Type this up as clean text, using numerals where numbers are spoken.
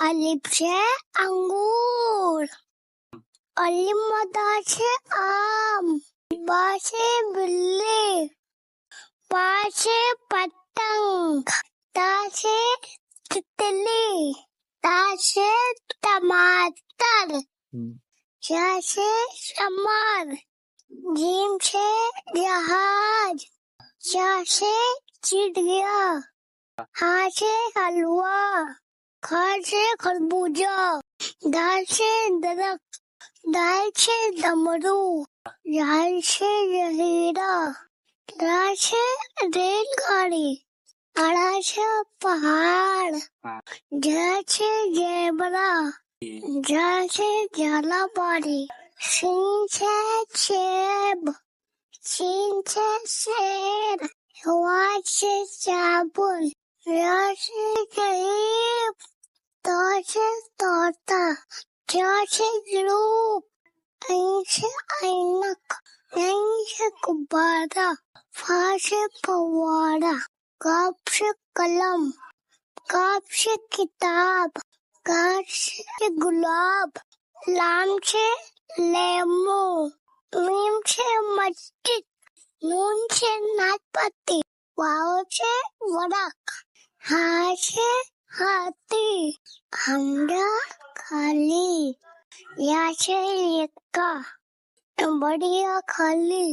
अलिफ से अंगूर, अलिमदा से आम, बा से बिल्ली, पा से पतंग, ता से तितली, ता से टमाटर, जा से समर, जीम से जहाज, जा से चिड़िया, हा से हलवा, खा से खरबूजा, दाल से दरख्त, दाल से डमरू, झाल से जहीरा, रा से रेलगाड़ी, अड़ा से पहाड़, झा से जेबरा, झा से झालावाड़ी, सीन से सेब, सीन से शेर, हुआ से साबुन, रा से जहीब, तो से तोता, जा से ग्रुप, ऐन से ऐनक, ऐन से गुब्बारा, फा से फव्वारा, काफ से कलम, काफ से किताब, गाफ से गुलाब, लाम से लेमू, मीम से मस्जिद, नून से नाशपाती, वाव से वरक, हा से हाथी, हमजा खाली, या से यक्का, बढ़िया खाली।